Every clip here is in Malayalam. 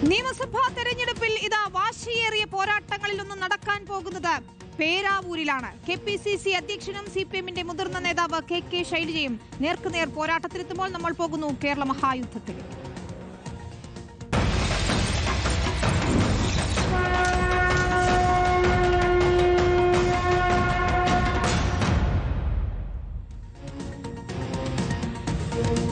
നിയമസഭാ തെരഞ്ഞെടുപ്പിൽ ഇതാ വാശിയേറിയ പോരാട്ടങ്ങളിലൊന്നും നടക്കാൻ പോകുന്നത് പേരാവൂരിലാണ്. KPCC അധ്യക്ഷനും CPM-ന്റെ മുതിർന്ന നേതാവ് KK ശൈലജയും നേർക്കുനേർ പോരാട്ടത്തിലെത്തുമ്പോൾ നമ്മൾ പോകുന്നു കേരള മഹായുദ്ധത്തിലേക്ക്.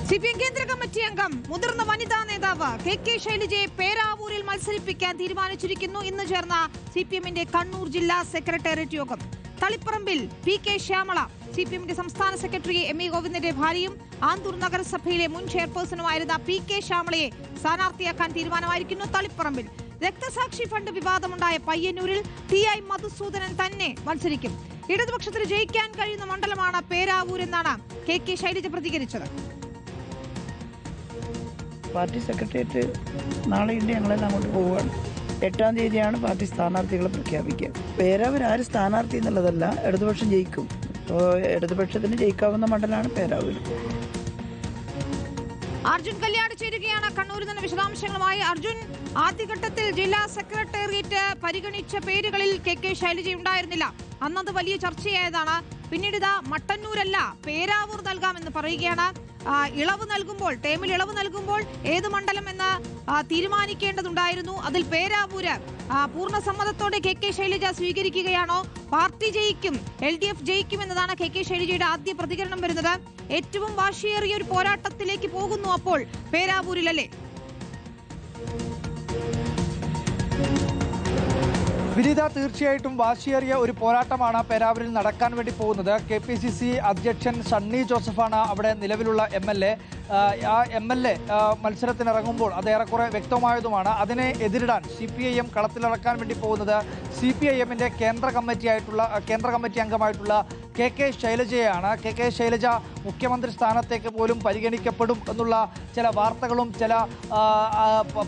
CPM കേന്ദ്ര കമ്മിറ്റി അംഗം മുതിർന്ന വനിതാ നേതാവ് KK ശൈലജയെ പേരാവൂരിൽ മത്സരിപ്പിക്കാൻ തീരുമാനിച്ചിരിക്കുന്നു. ഇന്ന് ചേർന്ന CPM-ന്റെ കണ്ണൂർ ജില്ലാ സെക്രട്ടേറിയറ്റ് യോഗം. തളിപ്പറമ്പിൽ PK ശ്യാമള CPM-ന്റെ സംസ്ഥാന സെക്രട്ടറി ME ഗോവിന്ദന്റെ ഭാര്യയും ആന്തൂർ നഗരസഭയിലെ മുൻ ചെയർപേഴ്സണുമായിരുന്ന PK ശ്യാമളയെ സ്ഥാനാർത്ഥിയാക്കാൻ തീരുമാനമായിരിക്കുന്നു. തളിപ്പറമ്പിൽ രക്തസാക്ഷി ഫണ്ട് വിവാദമുണ്ടായ പയ്യന്നൂരിൽ TI മധുസൂദനൻ തന്നെ മത്സരിക്കും. ഇടതുപക്ഷത്തിന് ജയിക്കാൻ കഴിയുന്ന മണ്ഡലമാണ് പേരാവൂരെന്നാണ് KK ശൈലജ പ്രതികരിച്ചത്. പാർട്ടി സെക്രട്ടേറിയറ്റ് നാളെയുണ്ട്, ഞങ്ങളെല്ലാം അങ്ങോട്ട് പോവുകയാണ്. 8-ാം തീയതിയാണ് പാർട്ടി സ്ഥാനാർത്ഥികളെ പ്രഖ്യാപിക്കുക. പേരാവൂർ ആര് സ്ഥാനാർത്ഥി എന്നുള്ളതല്ല, ഇടതുപക്ഷം ജയിക്കും. അപ്പോൾ ഇടതുപക്ഷത്തിന് ജയിക്കാവുന്ന മണ്ഡലമാണ് പേരാവൂർ. അർജുൻ കല്യാട് ചേരുകയാണ് കണ്ണൂരിൽ നിന്ന് വിശദാംശങ്ങളുമായി. അർജുൻ, ആദ്യഘട്ടത്തിൽ ജില്ലാ സെക്രട്ടേറിയറ്റ് പരിഗണിച്ച പേരുകളിൽ KK ശൈലജ ഉണ്ടായിരുന്നില്ല. അന്നത് വലിയ ചർച്ചയായതാണ്. പിന്നീട് ഇതാ മട്ടന്നൂരല്ല പേരാവൂർ നൽകാമെന്ന് പറയുകയാണ്. ഇളവ് നൽകുമ്പോൾ, ടേമിൽ ഇളവ് നൽകുമ്പോൾ ഏത് മണ്ഡലം എന്ന് തീരുമാനിക്കേണ്ടതുണ്ടായിരുന്നു. അതിൽ പേരാവൂര് പൂർണ്ണ സമ്മതത്തോടെ KK ശൈലജ സ്വീകരിക്കുകയാണോ? പാർട്ടി ജയിക്കും, LDF ജയിക്കും എന്നതാണ് KK ശൈലജയുടെ ആദ്യ പ്രതികരണം വരുന്നത്. ഏറ്റവും വാശിയേറിയ ഒരു പോരാട്ടത്തിലേക്ക് പോകുന്നു അപ്പോൾ പേരാവൂരിലല്ലേ? വിനീത, തീർച്ചയായിട്ടും വാശിയേറിയ ഒരു പോരാട്ടമാണ് പേരാവൂരിൽ നടക്കാൻ വേണ്ടി പോകുന്നത്. KPCC അധ്യക്ഷൻ സണ്ണി ജോസഫാണ് അവിടെ നിലവിലുള്ള MLA. ആ MLA മത്സരത്തിനിറങ്ങുമ്പോൾ അത് ഏറെക്കുറെ വ്യക്തമായതുമാണ്. അതിനെ എതിരിടാൻ CPIM കളത്തിലിറക്കാൻ വേണ്ടി പോകുന്നത് CPIM-ന്റെ കേന്ദ്ര കമ്മിറ്റി അംഗമായിട്ടുള്ള KK ശൈലജയാണ്. KK ശൈലജ മുഖ്യമന്ത്രി സ്ഥാനത്തേക്ക് പോലും പരിഗണിക്കപ്പെടും എന്നുള്ള ചില വാർത്തകളും ചില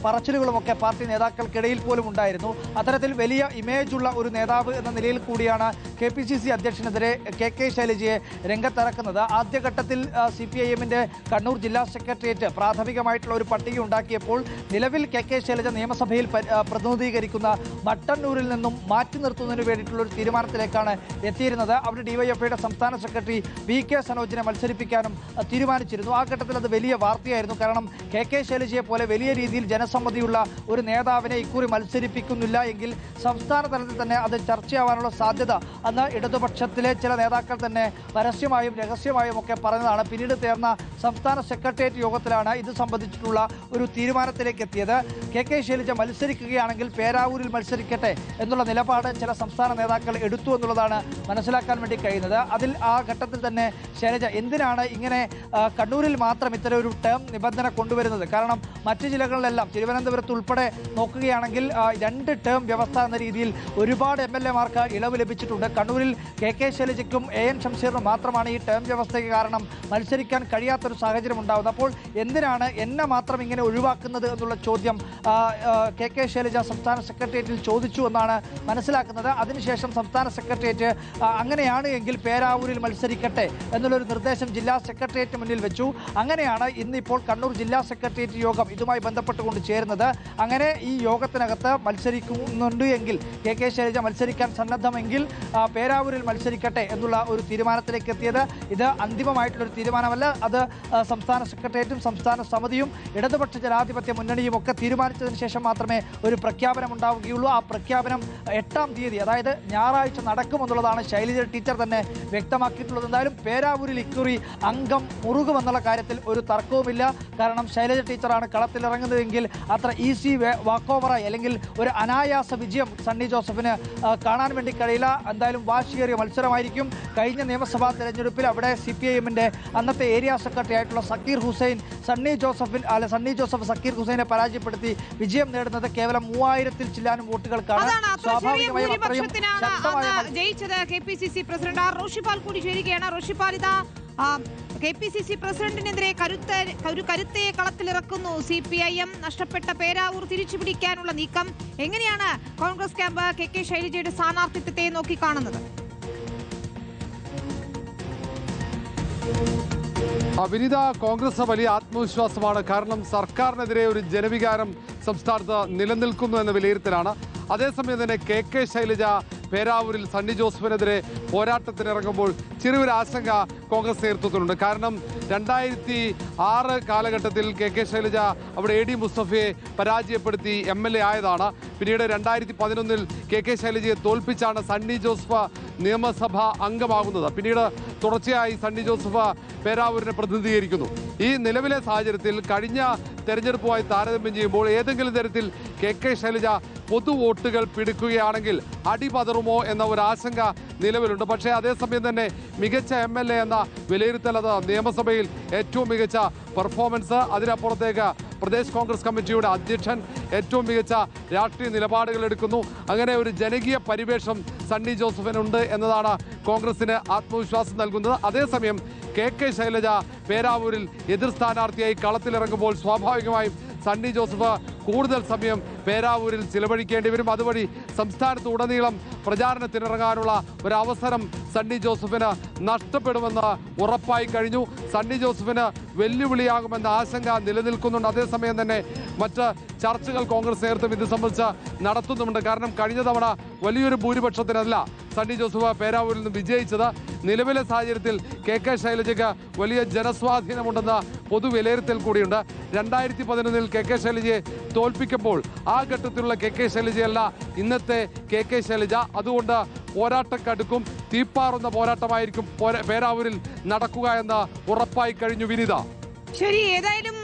പറച്ചിലുകളുമൊക്കെ പാർട്ടി നേതാക്കൾക്കിടയിൽ പോലും ഉണ്ടായിരുന്നു. അത്തരത്തിൽ വലിയ ഇമേജുള്ള ഒരു നേതാവ് എന്ന നിലയിൽ കൂടിയാണ് KPCC അധ്യക്ഷനെതിരെ KK ശൈലജയെ രംഗത്തിറക്കുന്നത്. ആദ്യഘട്ടത്തിൽ CPIM-ന്റെ കണ്ണൂർ ജില്ലാ സെക്രട്ടേറിയറ്റ് പ്രാഥമികമായിട്ടുള്ള ഒരു പട്ടിക ഉണ്ടാക്കിയപ്പോൾ നിലവിൽ KK ശൈലജ നിയമസഭയിൽ പ്രതിനിധീകരിക്കുന്ന മട്ടന്നൂരിൽ നിന്നും മാറ്റി നിർത്തുന്നതിന് വേണ്ടിയിട്ടുള്ള ഒരു തീരുമാനത്തിലേക്കാണ് എത്തിയിരുന്നത്. അവിടെ DYFIയുടെ സംസ്ഥാന സെക്രട്ടറി VK സനോജിനെ മത്സരിപ്പിക്കാനും തീരുമാനിച്ചിരുന്നു. ആ ഘട്ടത്തിൽ അത് വലിയ വാർത്തയായിരുന്നു. കാരണം KK ശൈലജയെ പോലെ വലിയ രീതിയിൽ ജനസമ്മതിയുള്ള ഒരു നേതാവിനെ ഇക്കുറി മത്സരിപ്പിക്കുന്നില്ല എങ്കിൽ സംസ്ഥാന തലത്തിൽ തന്നെ അത് ചർച്ചയാവാനുള്ള സാധ്യത അന്ന് ഇടതുപക്ഷത്തിലെ ചില നേതാക്കൾ തന്നെ പരസ്യമായും രഹസ്യമായും ഒക്കെ പറഞ്ഞതാണ്. പിന്നീട് ചേർന്ന സംസ്ഥാന സെക്രട്ടേറിയറ്റ് യോഗത്തിലാണ് ഇത് സംബന്ധിച്ചിട്ടുള്ള ഒരു തീരുമാനത്തിലേക്ക് എത്തിയത്. KK ശൈലജ മത്സരിക്കുകയാണെങ്കിൽ പേരാവൂരിൽ മത്സരിക്കട്ടെ എന്നുള്ള നിലപാട് ചില സംസ്ഥാന നേതാക്കൾ എടുത്തു എന്നുള്ളതാണ് മനസ്സിലാക്കാൻ വേണ്ടി കഴിയുന്നത്. അതിൽ ആ ഘട്ടത്തിൽ തന്നെ ശൈലജ എന്തിനാണ് ഇങ്ങനെ കണ്ണൂരിൽ മാത്രം ഇത്തരം ഒരു ടേം നിബന്ധന കൊണ്ടുവരുന്നത്? കാരണം മറ്റ് ജില്ലകളിലെല്ലാം തിരുവനന്തപുരത്ത് ഉൾപ്പെടെ നോക്കുകയാണെങ്കിൽ 2 ടേം വ്യവസ്ഥ എന്ന രീതിയിൽ ഒരുപാട് MLA-മാർക്ക് ഇളവ് ലഭിച്ചിട്ടുണ്ട്. കണ്ണൂരിൽ KK ശൈലജയ്ക്കും AN ഷംസീറിനും മാത്രമാണ് ഈ ടേം വ്യവസ്ഥയ്ക്ക് കാരണം മത്സരിക്കാൻ കഴിയാത്തൊരു സാഹചര്യം ഉണ്ടാകുന്നത്. അപ്പോൾ എന്തിനാണ് എന്നെ മാത്രം ഇങ്ങനെ ഒഴിവാക്കുന്നത് എന്നുള്ള ചോദ്യം KK ശൈലജ സംസ്ഥാന സെക്രട്ടേറിയറ്റിൽ ചോദിച്ചു എന്നാണ് മനസ്സിലാക്കുന്നത്. അതിനുശേഷം സംസ്ഥാന സെക്രട്ടേറിയറ്റ് അങ്ങനെയാണ് എങ്കിൽ പേരാവൂരിൽ മത്സരിക്കട്ടെ എന്നുള്ളൊരു നിർദ്ദേശം ജില്ലാ സെക്രട്ടേറിയറ്റ് മുന്നിൽ വെച്ചു. അങ്ങനെയാണ് ഇന്നിപ്പോൾ കണ്ണൂർ ജില്ലാ സെക്രട്ടേറിയറ്റ് യോഗം ഇതുമായി ബന്ധപ്പെട്ടുകൊണ്ട് ചേരുന്നത്. അങ്ങനെ ഈ യോഗത്തിനകത്ത് മത്സരിക്കുന്നുണ്ട് എങ്കിൽ KK ശൈലജ മത്സരിക്കാൻ സന്നദ്ധമെങ്കിൽ പേരാവൂരിൽ മത്സരിക്കട്ടെ എന്നുള്ള ഒരു തീരുമാനത്തിലേക്ക് എത്തിയത്. ഇത് അന്തിമമായിട്ടുള്ളൊരു തീരുമാനമല്ല. അത് സംസ്ഥാന സെക്രട്ടേറിയറ്റും സംസ്ഥാന സമിതിയും ഇടതുപക്ഷ ജനാധിപത്യ മുന്നണിയും ഒക്കെ തീരുമാനിച്ചതിന് ശേഷം മാത്രമേ ഒരു പ്രഖ്യാപനം ഉണ്ടാവുകയുള്ളൂ. ആ പ്രഖ്യാപനം 8-ാം തീയതി, അതായത് ഞായറാഴ്ച നടക്കുമെന്നുള്ളതാണ് ശൈലജ ടീച്ചർ തന്നെ വ്യക്തമാക്കിയിട്ടുള്ളത്. എന്തായാലും പേരാവൂരിൽ ഇക്കുറി അംഗം മുറുകുമെന്നുള്ള കാര്യത്തിൽ ഒരു തർക്കവുമില്ല. കാരണം ശൈലജ ടീച്ചറാണ് കളത്തിലിറങ്ങുന്നതെങ്കിൽ അത്ര ഈസി വാക്ക് ഓവറായി അല്ലെങ്കിൽ ഒരു അനായാസ വിജയം സണ്ണി ജോസഫിന് കാണാൻ വേണ്ടി കഴിയില്ല. എന്തായാലും വാശിയേറിയ മത്സരമായിരിക്കും. കഴിഞ്ഞ നിയമസഭാ തെരഞ്ഞെടുപ്പിൽ അവിടെ CPIM-ന്റെ അന്നത്തെ ഏരിയ സെക്രട്ടറി ആയിട്ടുള്ള സക്കീർ ഹുസൈൻ സണ്ണി ജോസഫ് സക്കീർ ഹുസൈനെ പരാജയപ്പെടുത്തി വിജയം നേടുന്നത് കേവലം 3000-ൽ ചില്ലാനും വോട്ടുകൾക്കാണ്. സ്വാഭാവികമായും ജയിച്ചത് KPCC പ്രസിഡന്റ് റോഷിപാൽ കൂടി ചേരുകയാണ്. റോഷിപാൽ, ഇതാ KPCC പ്രസിഡന്റിനെതിരെ കരുത്തയെ കളത്തിലിറക്കുന്നു CPIM. നഷ്ടപ്പെട്ട പേരാവൂർ തിരിച്ചുപിടിക്കാനുള്ള നീക്കം. എങ്ങനെയാണ് കോൺഗ്രസ് ക്യാമ്പ് KK ശൈലജയുടെ സ്ഥാനാർത്ഥിത്വത്തെ നോക്കിക്കാണുന്നത്? വിനീത, കോൺഗ്രസ് വലിയ ആത്മവിശ്വാസമാണ്. കാരണം സർക്കാരിനെതിരെ ഒരു ജനവികാരം സംസ്ഥാനത്ത് നിലനിൽക്കുന്നു എന്ന വിലയിരുത്തലാണ്. അതേസമയം തന്നെ കെ ശൈലജ പേരാവൂരിൽ സണ്ണി ജോസഫിനെതിരെ പോരാട്ടത്തിനിറങ്ങുമ്പോൾ ചെറിയൊരു ആശങ്ക കോൺഗ്രസ് നേതൃത്വത്തിലുണ്ട്. കാരണം 2006 കാലഘട്ടത്തിൽ കെ ശൈലജ അവിടെ AD മുസ്തഫയെ പരാജയപ്പെടുത്തി MLA ആയതാണ്. പിന്നീട് 2011 കെ ശൈലജയെ തോൽപ്പിച്ചാണ് സണ്ണി ജോസഫ് നിയമസഭാ അംഗമാകുന്നത്. പിന്നീട് തുടർച്ചയായി സണ്ണി ജോസഫ് പേരാവൂരിനെ പ്രതിനിധീകരിക്കുന്നു. ഈ നിലവിലെ സാഹചര്യത്തിൽ കഴിഞ്ഞ തെരഞ്ഞെടുപ്പുമായി താരതമ്യം ചെയ്യുമ്പോൾ ഏതെങ്കിലും തരത്തിൽ കെ ശൈലജ പൊതു വോട്ടുകൾ പിടിക്കുകയാണെങ്കിൽ അടിപതറുമോ എന്ന ഒരു ആശങ്ക നിലവിലുണ്ട്. പക്ഷേ അതേസമയം തന്നെ മികച്ച MLA എന്ന വിലയിരുത്തൽ, അത് നിയമസഭയിൽ ഏറ്റവും മികച്ച പെർഫോമൻസ്, അതിനപ്പുറത്തേക്ക് പ്രദേശ് കോൺഗ്രസ് കമ്മിറ്റിയുടെ അധ്യക്ഷൻ ഏറ്റവും മികച്ച രാഷ്ട്രീയ നിലപാടുകൾ എടുക്കുന്നു. അങ്ങനെ ഒരു ജനകീയ പരിവേഷം സണ്ണി ജോസഫിനുണ്ട് എന്നതാണ് കോൺഗ്രസിന് ആത്മവിശ്വാസം നൽകുന്നത്. അതേസമയം കെ ശൈലജ പേരാവൂരിൽ എതിർ സ്ഥാനാർത്ഥിയായി കളത്തിലിറങ്ങുമ്പോൾ സ്വാഭാവികമായും സണ്ണി ജോസഫ് കൂടുതൽ സമയം പേരാവൂരിൽ ചിലവഴിക്കേണ്ടി വരും. അതുവഴി സംസ്ഥാനത്ത് ഉടനീളം പ്രചാരണത്തിനിറങ്ങാനുള്ള ഒരു അവസരം സണ്ണി ജോസഫിന് നഷ്ടപ്പെടുമെന്ന് ഉറപ്പായി കഴിഞ്ഞു. സണ്ണി ജോസഫിന് വെല്ലുവിളിയാകുമെന്ന ആശങ്ക നിലനിൽക്കുന്നുണ്ട്. അതേസമയം തന്നെ മറ്റ് ചർച്ചകൾ കോൺഗ്രസ് നേതൃത്വം ഇത് സംബന്ധിച്ച് നടത്തുന്നുമുണ്ട്. കാരണം കഴിഞ്ഞ തവണ വലിയൊരു ഭൂരിപക്ഷത്തിനല്ല സണ്ണി ജോസഫ് പേരാവൂരിൽ നിന്ന് വിജയിച്ചത്. നിലവിലെ സാഹചര്യത്തിൽ കെ ശൈലജയ്ക്ക് വലിയ ജനസ്വാധീനമുണ്ടെന്ന പൊതു വിലയിരുത്തൽ കൂടിയുണ്ട്. 2011 കെ ശൈലജയെ തോൽപ്പിക്കുമ്പോൾ ആ ഘട്ടത്തിലുള്ള കെ ശൈലജയല്ല ഇന്നത്തെ കെ ശൈലജ. അതുകൊണ്ട് പോരാട്ടം കടുക്കും, തീപ്പാറുന്ന പോരാട്ടമായിരിക്കും പേരാവൂരിൽ നടക്കുക എന്ന് ഉറപ്പായി കഴിഞ്ഞു വിനിത. ശരി, ഏതായാലും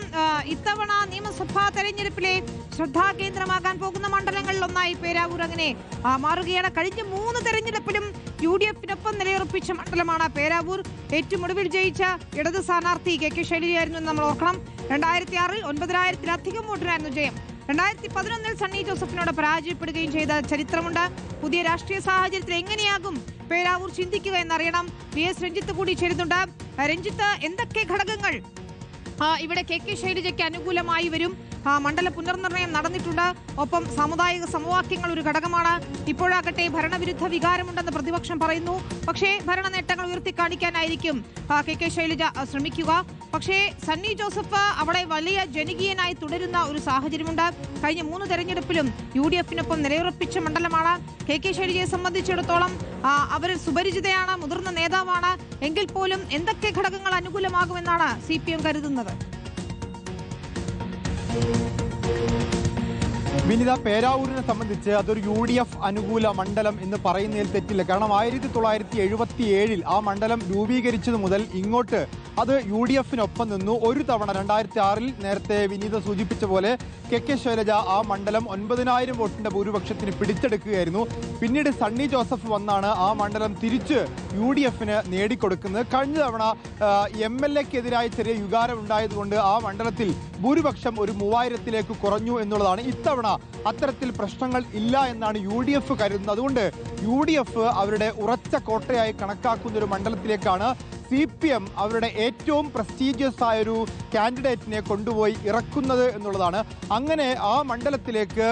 ഇത്തവണ നിയമസഭാ തെരഞ്ഞെടുപ്പിലെ ശ്രദ്ധാകേന്ദ്രമാകാൻ പോകുന്ന മണ്ഡലങ്ങളിൽ ഒന്നായി പേരാവൂർ അങ്ങനെ മാറുകയാണ്. കഴിഞ്ഞ 3 തെരഞ്ഞെടുപ്പിലും UDF-നൊപ്പം നിലയുറപ്പിച്ച മണ്ഡലമാണ് പേരാവൂർ. ഏറ്റവും ഒടുവിൽ ജയിച്ച ഇടത് സ്ഥാനാർത്ഥി കെ ശൈലജയായിരുന്നു എന്ന് നമ്മൾ ഓർക്കണം. 2006 9,000-ലധികം വോട്ടിനായിരുന്നു ജയം. 2011 സണ്ണി ജോസഫിനോട് പരാജയപ്പെടുകയും ചെയ്ത ചരിത്രമുണ്ട്. പുതിയ രാഷ്ട്രീയ സാഹചര്യത്തിൽ എങ്ങനെയാകും പേരാവൂർ ചിന്തിക്കുക എന്നറിയണം. PS രഞ്ജിത്ത് കൂടി ചേരുന്നുണ്ട്. രഞ്ജിത്ത്, എന്തൊക്കെ ഘടകങ്ങൾ ഇവിടെ കെ ശൈലജയ്ക്ക് അനുകൂലമായി വരും? മണ്ഡല പുനർനിർണയം നടന്നിട്ടുണ്ട്. ഒപ്പം സാമുദായിക സമവാക്യങ്ങൾ ഒരു ഘടകമാണ്. ഇപ്പോഴാകട്ടെ ഭരണവിരുദ്ധ വികാരമുണ്ടെന്ന് പ്രതിപക്ഷം പറയുന്നു. പക്ഷേ ഭരണ നേട്ടങ്ങൾ ഉയർത്തി കാണിക്കാനായിരിക്കും കെ ശൈലജ ശ്രമിക്കുക. പക്ഷേ സണ്ണി ജോസഫ് അവിടെ വലിയ ജനകീയനായി തുടരുന്ന ഒരു സാഹചര്യമുണ്ട്. കഴിഞ്ഞ 3 തെരഞ്ഞെടുപ്പിലും UDF-നൊപ്പം നിലയുറപ്പിച്ച മണ്ഡലമാണ്. കെ ശൈലജയെ സംബന്ധിച്ചിടത്തോളം അവർ സുപരിചിതയാണ്, മുതിർന്ന നേതാവാണ്. എങ്കിൽ പോലും എന്തൊക്കെ ഘടകങ്ങൾ അനുകൂലമാകുമെന്നാണ് CPM കരുതുന്നത്? വിനിത, പേരാവൂരിനെ സംബന്ധിച്ച് അതൊരു UDF അനുകൂല മണ്ഡലം എന്ന് പറയുന്നതിൽ തെറ്റില്ല. കാരണം 1977 ആ മണ്ഡലം രൂപീകരിച്ചത് മുതൽ ഇങ്ങോട്ട് അത് UDF-നൊപ്പം നിന്നു. ഒരു തവണ 2006 നേരത്തെ വിനീത സൂചിപ്പിച്ച പോലെ കെ ശൈലജ ആ മണ്ഡലം 9,000 വോട്ടിന്റെ ഭൂരിപക്ഷത്തിന് പിടിച്ചെടുക്കുകയായിരുന്നു. പിന്നീട് സണ്ണി ജോസഫ് വന്നാണ് ആ മണ്ഡലം തിരിച്ച് UDF-ന് നേടിക്കൊടുക്കുന്നത്. കഴിഞ്ഞ തവണ MLA-ക്കെതിരായ ചെറിയ വികാരം ഉണ്ടായതുകൊണ്ട് ആ മണ്ഡലത്തിൽ ഭൂരിപക്ഷം ഒരു 3000-ലേക്ക് കുറഞ്ഞു എന്നുള്ളതാണ്. ഇത്തവണ അത്തരത്തിൽ പ്രശ്നങ്ങൾ ഇല്ല എന്നാണ് UDF കരുതുന്നത്. അതുകൊണ്ട് UDF അവരുടെ ഉറച്ച കോട്ടയായി കണക്കാക്കുന്ന ഒരു മണ്ഡലത്തിലേക്കാണ് CPM അവരുടെ ഏറ്റവും പ്രസ്റ്റീജിയസ് ആയൊരു കാൻഡിഡേറ്റിനെ കൊണ്ടുപോയി ഇറക്കുന്നത് എന്നുള്ളതാണ്. അങ്ങനെ ആ മണ്ഡലത്തിലേക്ക്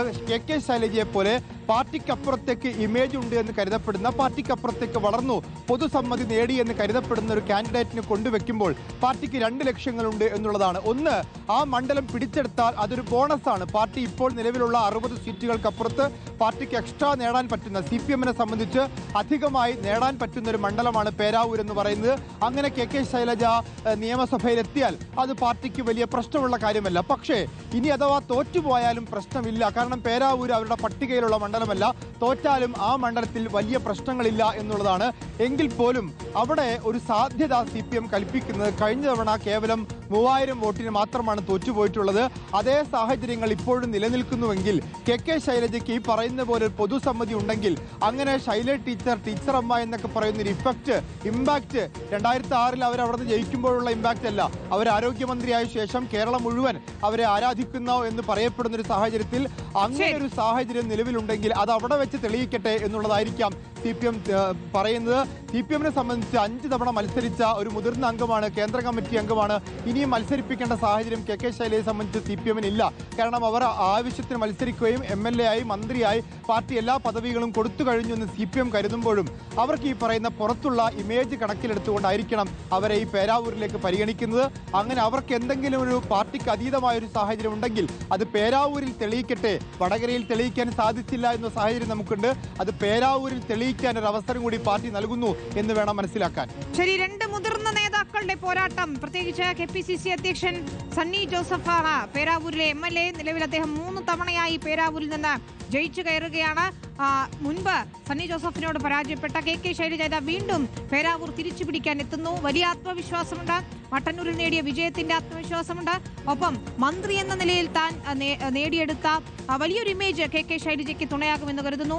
കെ ശൈലജയെ പോലെ പാർട്ടിക്കപ്പുറത്തേക്ക് ഇമേജ് ഉണ്ട് എന്ന് കരുതപ്പെടുന്ന, പാർട്ടിക്കപ്പുറത്തേക്ക് വളർന്നു പൊതുസമ്മതി നേടി എന്ന് കരുതപ്പെടുന്ന ഒരു കാൻഡിഡേറ്റിനെ കൊണ്ടുവെക്കുമ്പോൾ പാർട്ടിക്ക് 2 ലക്ഷ്യങ്ങളുണ്ട് എന്നുള്ളതാണ്. ഒന്ന്, ആ മണ്ഡലം പിടിച്ചെടുത്താൽ അതൊരു ബോണസാണ്. പാർട്ടി ഇപ്പോൾ നിലവിലുള്ള 60 സീറ്റുകൾക്കപ്പുറത്ത് പാർട്ടിക്ക് എക്സ്ട്രാ നേടാൻ പറ്റുന്ന, CPM-നെ സംബന്ധിച്ച് അധികമായി നേടാൻ പറ്റുന്ന ഒരു മണ്ഡലമാണ് പേരാവൂർ എന്ന് പറയുന്നത്. അങ്ങനെ കെ ശൈലജ നിയമസഭയിലെത്തിയാൽ അത് പാർട്ടിക്ക് വലിയ പ്രശ്നമുള്ള കാര്യമല്ല. പക്ഷേ ഇനി അഥവാ തോറ്റുപോയാലും പ്രശ്നമില്ല. കാരണം പേരാവൂർ അവരുടെ പട്ടികയിലുള്ള മണ്ഡലമല്ല. തോറ്റാലും ആ മണ്ഡലത്തിൽ വലിയ പ്രശ്നങ്ങളില്ല എന്നുള്ളതാണ്. എങ്കിൽ പോലും അവിടെ ഒരു സാധ്യത CPM കൽപ്പിക്കുന്നത് കഴിഞ്ഞ തവണ കേവലം 3000 വോട്ടിന് മാത്രമാണ് തോറ്റുപോയിട്ടുള്ളത്. അതേ സാഹചര്യങ്ങൾ ഇപ്പോഴും നിലനിൽക്കുന്നുവെങ്കിൽ കെ ശൈലജയ്ക്ക് ഈ പറയുന്ന പോലെ ഒരു പൊതുസമ്മതി ഉണ്ടെങ്കിൽ, അങ്ങനെ ശൈല ടീച്ചർ അമ്മ എന്നൊക്കെ പറയുന്ന ഒരു ഇമ്പാക്ട് 2006 അവർ അവിടെ നിന്ന് ജയിക്കുമ്പോഴുള്ള ഇമ്പാക്റ്റ് അല്ല, അവർ ആരോഗ്യമന്ത്രിയായ ശേഷം കേരളം മുഴുവൻ അവരെ ആരാധിക്കുന്നു എന്ന് പറയപ്പെടുന്ന ഒരു സാഹചര്യത്തിൽ അങ്ങനെ ഒരു സാഹചര്യം നിലവിലുണ്ടെങ്കിൽ അത് അവിടെ വെച്ച് തെളിയിക്കട്ടെ എന്നുള്ളതായിരിക്കാം CPM പറയുന്നത്. CPM-നെ സംബന്ധിച്ച് 5 തവണ മത്സരിച്ച ഒരു മുതിർന്ന അംഗമാണ്, കേന്ദ്ര കമ്മിറ്റി അംഗമാണ്. ഇനി ഇനിയും മത്സരിപ്പിക്കേണ്ട സാഹചര്യം കെ ശൈലജയെ സംബന്ധിച്ച് CPM ഇല്ല. കാരണം അവർ ആവശ്യത്തിന് മത്സരിക്കുകയും MLA ആയി മന്ത്രിയായി പാർട്ടി എല്ലാ പദവികളും കൊടുത്തു കഴിഞ്ഞു എന്ന് CPM കരുതുമ്പോഴും അവർക്ക് ഈ പറയുന്ന പുറത്തുള്ള ഇമേജ് കണക്കിലെടുത്തുകൊണ്ടായിരിക്കണം അവരെ ഈ പേരാവൂരിലേക്ക് പരിഗണിക്കുന്നത്. അങ്ങനെ അവർക്ക് എന്തെങ്കിലും ഒരു പാർട്ടിക്ക് അതീതമായ ഒരു സാഹചര്യം ഉണ്ടെങ്കിൽ അത് പേരാവൂരിൽ തെളിയിക്കട്ടെ. വടകരയിൽ തെളിയിക്കാൻ സാധിച്ചില്ല എന്ന സാഹചര്യം നമുക്കുണ്ട്. അത് പേരാവൂരിൽ തെളിയിക്കാൻ ഒരു അവസരം കൂടി പാർട്ടി നൽകുന്നു എന്ന് വേണം മനസ്സിലാക്കാൻ. ശരി, രണ്ട് മുതിർന്ന നേതാക്കളുടെ പോരാട്ടം, പ്രത്യേകിച്ച് KPCC അധ്യക്ഷൻ സണ്ണി ജോസഫ് ആണ് പേരാവൂരിലെ MLA. നിലവിൽ അദ്ദേഹം 3 തവണയായി പേരാവൂരിൽ നിന്ന് ജയിച്ചു കയറുകയാണ്. മുൻപ് സണ്ണി ജോസഫിനോട് പരാജയപ്പെട്ട KK ശൈലജ വീണ്ടും പേരാവൂർ തിരിച്ചു പിടിക്കാൻ എത്തുന്നു. വലിയ ആത്മവിശ്വാസമുണ്ട്. മട്ടന്നൂരിൽ നേടിയ വിജയത്തിന്റെ ആത്മവിശ്വാസമുണ്ട്. ഒപ്പം മന്ത്രി എന്ന നിലയിൽ താൻ നേടിയെടുത്ത വലിയൊരു ഇമേജ് KK ശൈലജയ്ക്ക് തുണയാകുമെന്ന് കരുതുന്നു.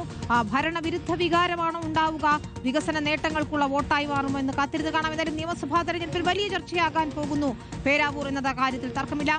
ഭരണവിരുദ്ധ വികാരമാണോ ഉണ്ടാവുക, വികസന നേട്ടങ്ങൾക്കുള്ള വോട്ടായി മാറുമോ എന്ന് കാത്തിരുന്ന് കാണാം. ഏതായാലും നിയമസഭാ തെരഞ്ഞെടുപ്പിൽ വലിയ ചർച്ചയാകാൻ പോകുന്നു പേരാവൂർ എന്ന കാര്യത്തിൽ തർക്കമില്ല.